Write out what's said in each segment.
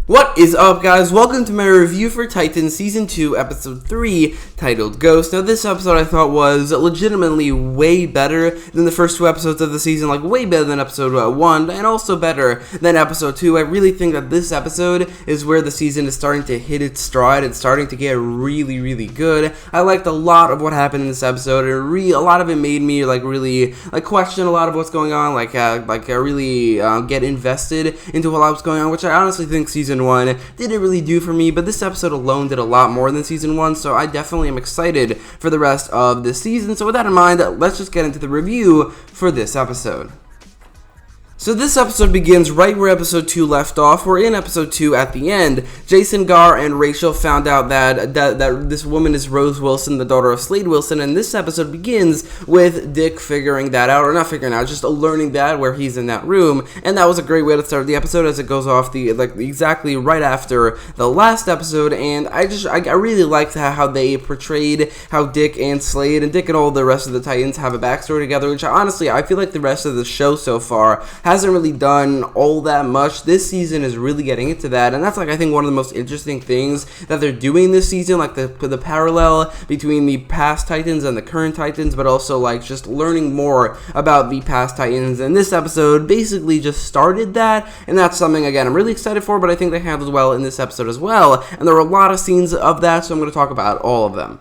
What is up, guys? Welcome to my review for Titan Season 2, Episode 3, titled Ghost. Now, this episode I thought was legitimately way better than the first two episodes of the season, like way better than Episode 1, and also better than Episode 2. I really think that this episode is where the season is starting to hit its stride. It's starting to get really, really good. I liked a lot of what happened in this episode, and a lot of it made me really question a lot of what's going on, really get invested into what was going on, which I honestly think Season 1 didn't really do for me, but this episode alone did a lot more than Season 1, so I definitely am excited for the rest of this season. So with that in mind, let's just get into the review for this episode. So this episode begins right where Episode 2 left off. We're in Episode 2 at the end. Jason, Gar, and Rachel found out that this woman is Rose Wilson, the daughter of Slade Wilson, and this episode begins with Dick figuring that out, or not figuring out, just learning that where he's in that room, and that was a great way to start the episode as it goes off exactly right after the last episode, and I really liked how they portrayed how Dick and Slade and Dick and all the rest of the Titans have a backstory together, which honestly, I feel like the rest of the show so far hasn't really done all that much. This season is really getting into that, and that's I think one of the most interesting things that they're doing this season, the parallel between the past Titans and the current Titans, but also just learning more about the past Titans, and this episode basically just started that, and that's something, again, I'm really excited for, but I think they handled well in this episode as well, and there were a lot of scenes of that, so I'm going to talk about all of them.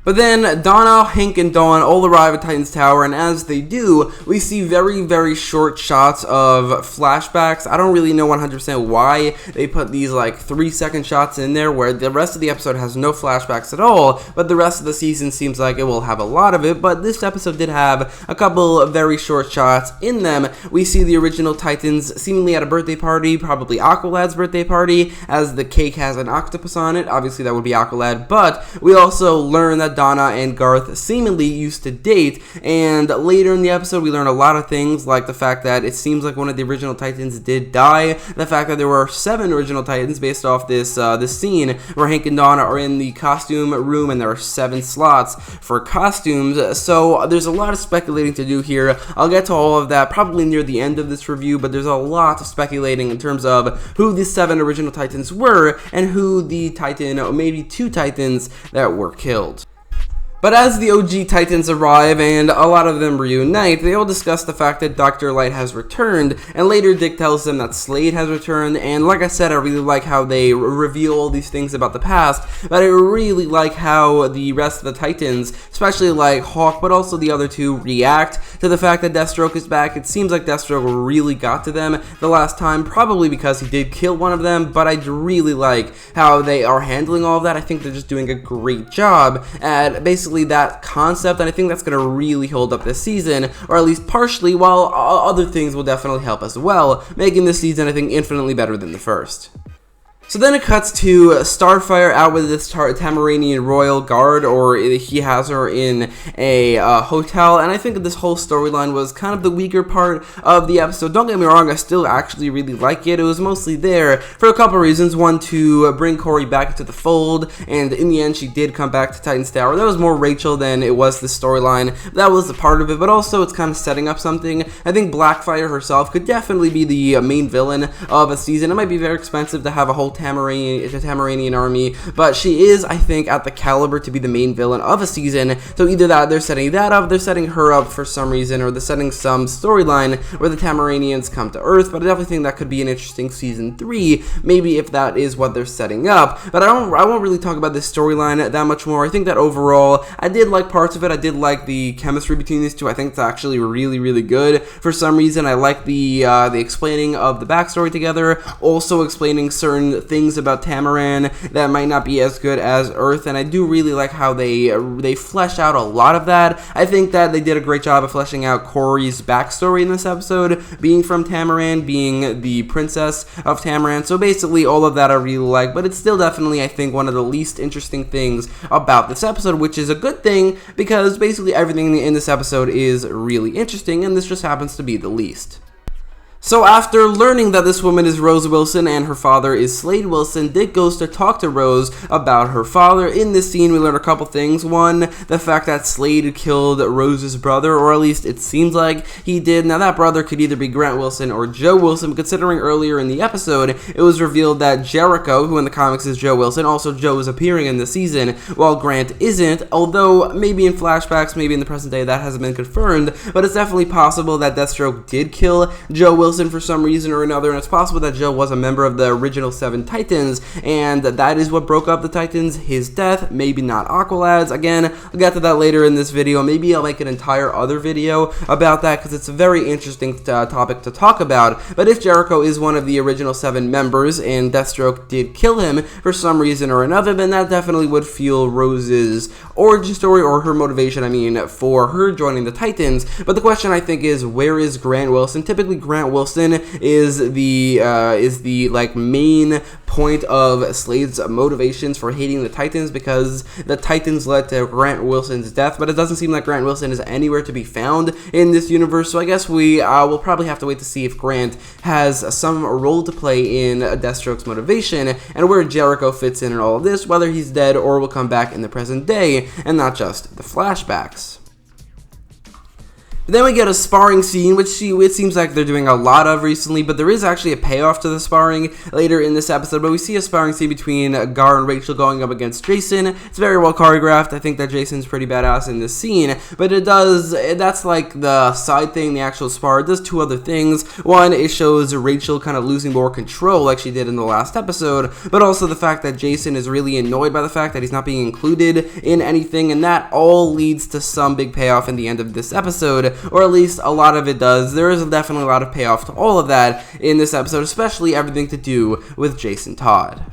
But then Donna, Hank, and Dawn all arrive at Titan's Tower, and as they do, we see very, very short shots of flashbacks. I don't really know 100% why they put these 3-second shots in there, where the rest of the episode has no flashbacks at all, but the rest of the season seems like it will have a lot of it. But this episode did have a couple of very short shots in them. We see the original Titans seemingly at a birthday party, probably Aqualad's birthday party, as the cake has an octopus on it. Obviously that would be Aqualad, but we also learn that Donna and Garth seemingly used to date, and later in the episode we learn a lot of things, like the fact that it seems like one of the original Titans did die, the fact that there were 7 original Titans based off this scene where Hank and Donna are in the costume room and there are 7 slots for costumes. So there's a lot of speculating to do here. I'll get to all of that probably near the end of this review, but there's a lot of speculating in terms of who the 7 original Titans were and who the Titan, or maybe 2 Titans that were killed. But as the OG Titans arrive and a lot of them reunite, they all discuss the fact that Dr. Light has returned, and later Dick tells them that Slade has returned, and like I said, I really like how they reveal all these things about the past, but I really like how the rest of the Titans, especially Hawk, but also the other 2, react to the fact that Deathstroke is back. It seems like Deathstroke really got to them the last time, probably because he did kill one of them, but I really like how they are handling all of that. I think they're just doing a great job at basically that concept, and I think that's going to really hold up this season, or at least partially, while other things will definitely help as well, making this season, I think, infinitely better than the first. So then it cuts to Starfire out with this Tamaranian royal guard, or he has her in a hotel, and I think that this whole storyline was kind of the weaker part of the episode. Don't get me wrong, I still actually really like it. It was mostly there for a couple reasons. One, to bring Corey back into the fold, and in the end she did come back to Titan's Tower. That was more Rachel than it was the storyline. That was a part of it, but also it's kind of setting up something. I think Blackfire herself could definitely be the main villain of a season. It might be very expensive to have a whole Tamaranian army, but she is, I think, at the caliber to be the main villain of a season. So either that, they're setting that up, they're setting her up for some reason, or they're setting some storyline where the Tamaranians come to Earth. But I definitely think that could be an interesting season 3, maybe, if that is what they're setting up. But I won't really talk about this storyline that much more. I think that overall, I did like parts of it. I did like the chemistry between these 2. I think it's actually really, really good. For some reason, I like the explaining of the backstory together, also explaining certain things about Tamaran that might not be as good as Earth, and I do really like how they flesh out a lot of that. I think that they did a great job of fleshing out Corey's backstory in this episode, being from Tamaran, being the princess of Tamaran, so basically all of that I really like, but it's still definitely, I think, one of the least interesting things about this episode, which is a good thing, because basically everything in this episode is really interesting, and this just happens to be the least. So after learning that this woman is Rose Wilson and her father is Slade Wilson, Dick goes to talk to Rose about her father. In this scene, we learn a couple things. One, the fact that Slade killed Rose's brother, or at least it seems like he did. Now, that brother could either be Grant Wilson or Joe Wilson, considering earlier in the episode, it was revealed that Jericho, who in the comics is Joe Wilson, also Joe is appearing in the season, while Grant isn't, although maybe in flashbacks, maybe in the present day, that hasn't been confirmed, but it's definitely possible that Deathstroke did kill Joe Wilson for some reason or another, and it's possible that Joe was a member of the original 7 Titans, and that is what broke up the Titans, his death, maybe not Aqualad's. Again, I'll get to that later in this video. Maybe I'll make an entire other video about that, because it's a very interesting topic to talk about. But if Jericho is one of the original 7 members, and Deathstroke did kill him for some reason or another, then that definitely would fuel Rose's origin story, or her motivation, for her joining the Titans. But the question, I think, is where is Grant Wilson? Typically, Grant Wilson is the like main point of Slade's motivations for hating the Titans, because the Titans led to Grant Wilson's death, but it doesn't seem like Grant Wilson is anywhere to be found in this universe, so I guess we will probably have to wait to see if Grant has some role to play in Deathstroke's motivation, and where Jericho fits in all of this, whether he's dead or will come back in the present day, and not just the flashbacks. Then we get a sparring scene, which it seems like they're doing a lot of recently, but there is actually a payoff to the sparring later in this episode. But we see a sparring scene between Gar and Rachel going up against Jason. It's very well choreographed. I think that Jason's pretty badass in this scene, but that's like the side thing, the actual spar. It does 2 other things. One, it shows Rachel kind of losing more control like she did in the last episode, but also the fact that Jason is really annoyed by the fact that he's not being included in anything, and that all leads to some big payoff in the end of this episode. Or at least a lot of it does. There is definitely a lot of payoff to all of that in this episode, especially everything to do with Jason Todd.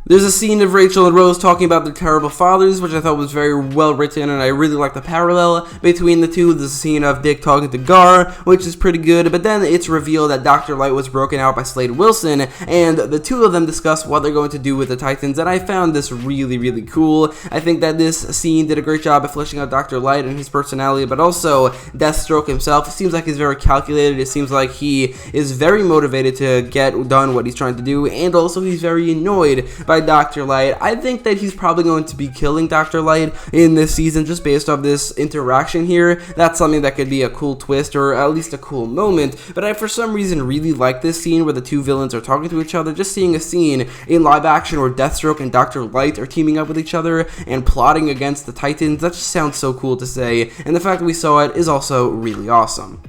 There's a scene of Rachel and Rose talking about their terrible fathers, which I thought was very well written, and I really like the parallel between the two. There's a scene of Dick talking to Gar, which is pretty good, but then it's revealed that Dr. Light was broken out by Slade Wilson, and the two of them discuss what they're going to do with the Titans, and I found this really, really cool. I think that this scene did a great job of fleshing out Dr. Light and his personality, but also Deathstroke himself. It seems like he's very calculated. It seems like he is very motivated to get done what he's trying to do, and also he's very annoyed by Dr. Light. I think that he's probably going to be killing Dr. Light in this season just based off this interaction here. That's something that could be a cool twist, or at least a cool moment, but I for some reason really like this scene where the two villains are talking to each other. Just seeing a scene in live action where Deathstroke and Dr. Light are teaming up with each other and plotting against the Titans, that just sounds so cool to say, and the fact that we saw it is also really awesome.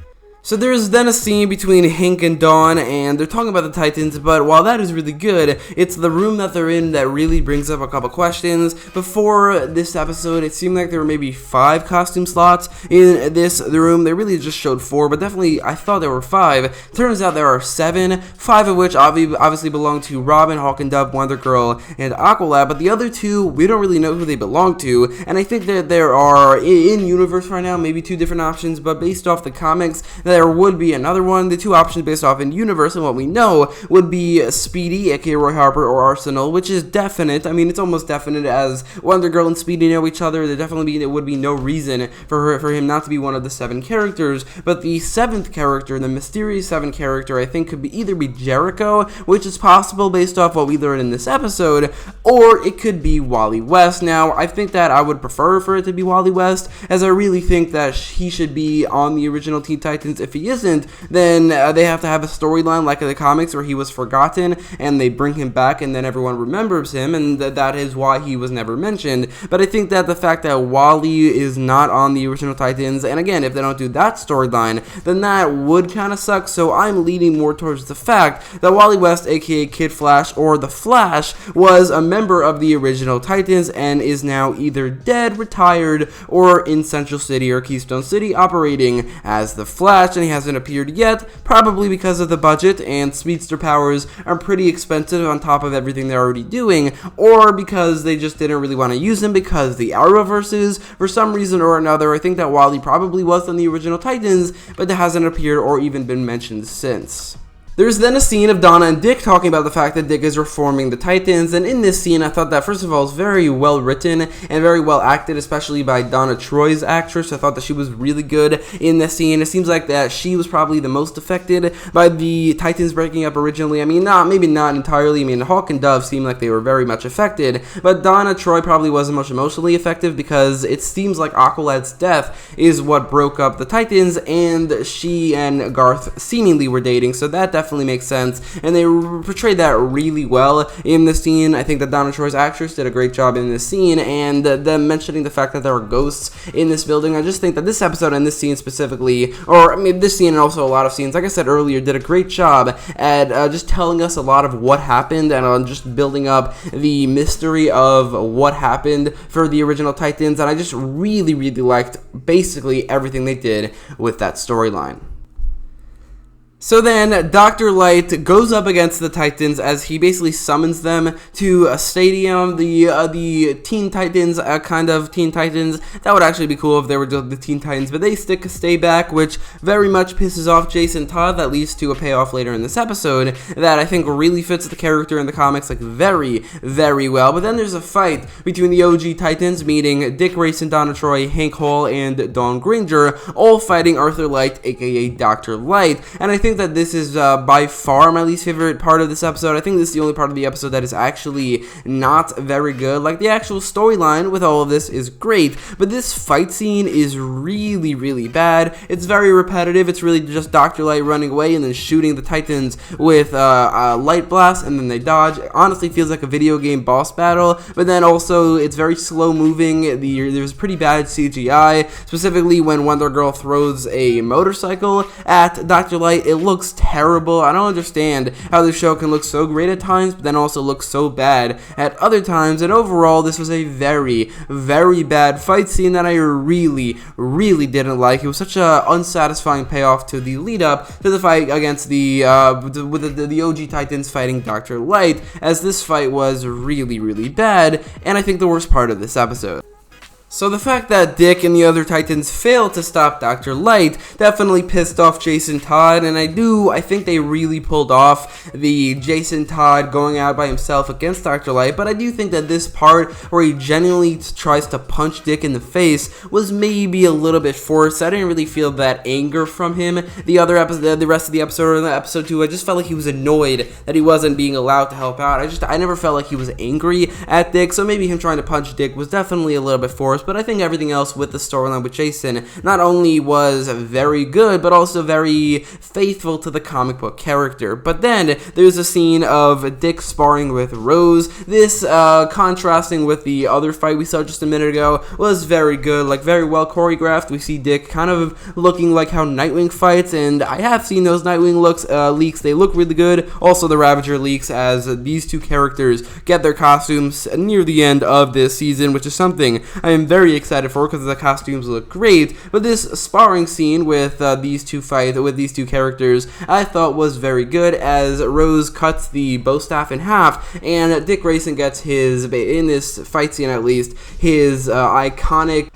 So there's then a scene between Hank and Dawn, and they're talking about the Titans, but while that is really good, it's the room that they're in that really brings up a couple questions. Before this episode, it seemed like there were maybe 5 costume slots in this room. They really just showed 4, but definitely I thought there were 5. Turns out there are 7, 5 of which obviously belong to Robin, Hawk and Dove, Wonder Girl, and Aqualad, but the other 2, we don't really know who they belong to, and I think that there are, in universe right now, maybe 2 different options, but based off the comics, there would be another one. The 2 options based off in universe and what we know would be Speedy, aka Roy Harper, or Arsenal, which is definite. I mean, it's almost definite, as Wonder Girl and Speedy know each other. There would be no reason for him not to be one of the 7 characters. But the 7th character, the mysterious 7th character, I think could either be Jericho, which is possible based off what we learned in this episode, or it could be Wally West. Now, I think that I would prefer for it to be Wally West, as I really think that he should be on the original Teen Titans. If he isn't, then they have to have a storyline like in the comics where he was forgotten and they bring him back and then everyone remembers him, and that is why he was never mentioned. But I think that the fact that Wally is not on the original Titans, and again, if they don't do that storyline, then that would kind of suck, so I'm leaning more towards the fact that Wally West, aka Kid Flash, or The Flash, was a member of the original Titans and is now either dead, retired, or in Central City or Keystone City operating as The Flash, and he hasn't appeared yet, probably because of the budget, and speedster powers are pretty expensive on top of everything they're already doing, or because they just didn't really want to use him because the Arrowverses, for some reason or another. I think that Wally probably was on the original Titans, but that hasn't appeared or even been mentioned since. There's then a scene of Donna and Dick talking about the fact that Dick is reforming the Titans, and in this scene I thought that first of all it was very well written and very well acted, especially by Donna Troy's actress. I thought that she was really good in this scene. It seems like that she was probably the most affected by the Titans breaking up originally. I mean, maybe not entirely. I mean, Hawk and Dove seemed like they were very much affected, but Donna Troy probably wasn't much emotionally effective because it seems like Aqualad's death is what broke up the Titans, and she and Garth seemingly were dating, so that definitely makes sense, and they portrayed that really well in the scene. I think that Donna Troy's actress did a great job in this scene, and them mentioning the fact that there are ghosts in this building, I just think that this episode and this scene specifically, or I mean this scene and also a lot of scenes, like I said earlier, did a great job at just telling us a lot of what happened and just building up the mystery of what happened for the original Titans, and I just really liked basically everything they did with that storyline. So then, Dr. Light goes up against the Titans as he basically summons them to a stadium. The Teen Titans, kind of Teen Titans. That would actually be cool if they were the Teen Titans, but they stay back, which very much pisses off Jason Todd. That leads to a payoff later in this episode that I think really fits the character in the comics like very well. But then there's a fight between the OG Titans, meaning Dick Grayson, Donna Troy, Hank Hall, and Dawn Granger, all fighting Arthur Light, aka Dr. Light. And I think that this is by far my least favorite part of this episode. I think this is the only part of the episode that is actually not very good. Like, the actual storyline with all of this is great, but this fight scene is really bad. It's very repetitive. It's really just Dr. Light running away and then shooting the Titans with a light blast, and then they dodge. It honestly feels like a video game boss battle, but then also it's very slow moving. There's pretty bad CGI, specifically when Wonder Girl throws a motorcycle at Dr. Light. It looks terrible. I don't understand how the show can look so great at times, but then also look so bad at other times. And overall, this was a very bad fight scene that I really didn't like. It was such a unsatisfying payoff to the lead up to the fight against the OG Titans fighting Dr. Light, as this fight was really bad, and I think the worst part of this episode. So the fact that Dick and the other Titans failed to stop Dr. Light definitely pissed off Jason Todd, and I think they really pulled off the Jason Todd going out by himself against Dr. Light, but I do think that this part where he genuinely tries to punch Dick in the face was maybe a little bit forced. I didn't really feel that anger from him. The rest of the episode, or in episode 2, I just felt like he was annoyed that he wasn't being allowed to help out. I never felt like he was angry at Dick, so maybe him trying to punch Dick was definitely a little bit forced. But I think everything else with the storyline with Jason not only was very good, but also very faithful to the comic book character. But then there's a scene of Dick sparring with Rose. This, contrasting with the other fight we saw just a minute ago, was very good, like very well choreographed. We see Dick kind of looking like how Nightwing fights, and I have seen those Nightwing leaks. They look really good. Also the Ravager leaks, as these two characters get their costumes near the end of this season, which is something I am very excited for because the costumes look great. But this sparring scene with these two characters I thought was very good, as Rose cuts the bow staff in half, and Dick Grayson gets in this fight scene at least, his iconic.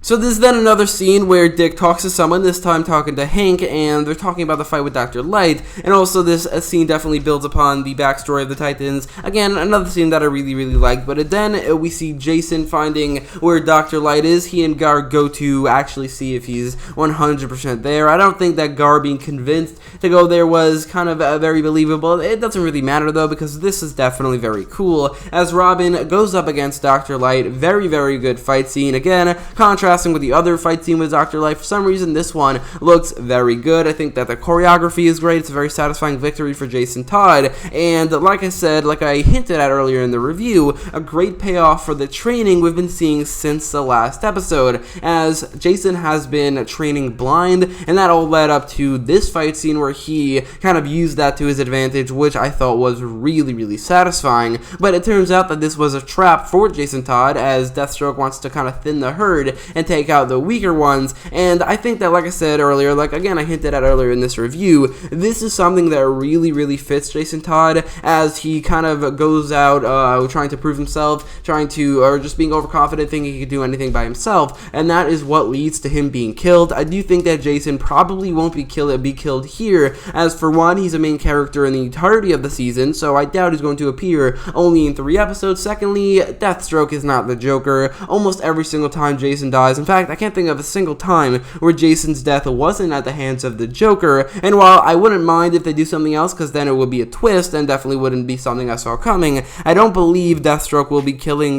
So there's then another scene where Dick talks to someone, this time talking to Hank, and they're talking about the fight with Dr. Light, and also this scene definitely builds upon the backstory of the Titans. Again, another scene that I really liked, but then we see Jason finding where Dr. Light is. He and Gar go to actually see if he's 100% there. I don't think that Gar being convinced to go there was kind of very believable. It doesn't really matter though, because this is definitely very cool, as Robin goes up against Dr. Light. Very good fight scene. Again, contrasting with the other fight scene with Dr. Light, for some reason this one looks very good. I think that the choreography is great. It's a very satisfying victory for Jason Todd, and like I said, like I hinted at earlier in the review, a great payoff for the training we've been seeing since the last episode, as Jason has been training blind, and that all led up to this fight scene where he kind of used that to his advantage, which I thought was really satisfying. But it turns out that this was a trap for Jason Todd, as Deathstroke wants to kind of thin the herd and and take out the weaker ones. And I think that, like I said earlier, like again I hinted at earlier in this review, this is something that really fits Jason Todd, as he kind of goes out trying to prove himself, or just being overconfident, thinking he could do anything by himself, and that is what leads to him being killed. I do think that Jason probably won't be killed here, as for one, he's a main character in the entirety of the season, so I doubt he's going to appear only in 3 episodes. Secondly, Deathstroke is not the Joker. Almost every single time Jason dies, in fact, I can't think of a single time where Jason's death wasn't at the hands of the Joker, and while I wouldn't mind if they do something else, because then it would be a twist and definitely wouldn't be something I saw coming, I don't believe Deathstroke will be killing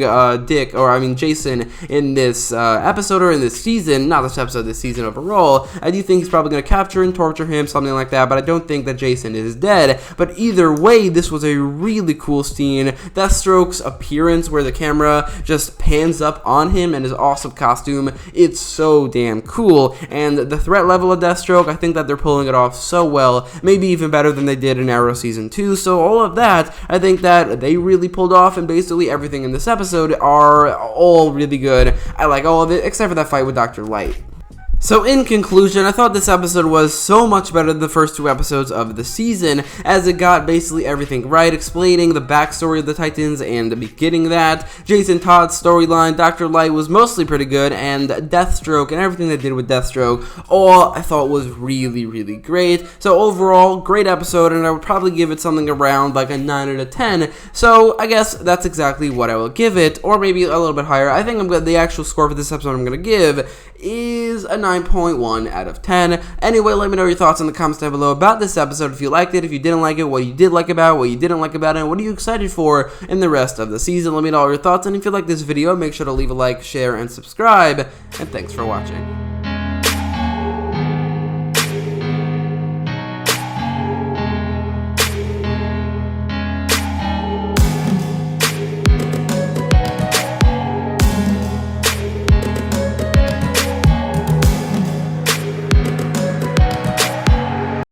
Jason in this episode or in this season, not this episode, this season overall. I do think he's probably going to capture and torture him, something like that, but I don't think that Jason is dead. But either way, this was a really cool scene. Deathstroke's appearance, where the camera just pans up on him, and his awesome costume, it's so damn cool. And the threat level of Deathstroke, I think that they're pulling it off so well, maybe even better than they did in Arrow Season 2, so all of that, I think that they really pulled off, and basically everything in this episode are all really good. I like all of it, except for that fight with Dr. Light. So in conclusion, I thought this episode was so much better than the first 2 episodes of the season, as it got basically everything right, explaining the backstory of the Titans and beginning that. Jason Todd's storyline, Dr. Light was mostly pretty good, and Deathstroke and everything they did with Deathstroke, all I thought was really great. So overall, great episode, and I would probably give it something around like a 9 out of 10. So I guess that's exactly what I will give it, or maybe a little bit higher. I think the actual score for this episode I'm going to give is a 9.1 out of 10. Anyway, let me know your thoughts in the comments down below about this episode. If you liked it, if you didn't like it, what you did like about it, what you didn't like about it, and what are you excited for in the rest of the season. Let me know all your thoughts, and if you like this video, make sure to leave a like, share, and subscribe, and thanks for watching.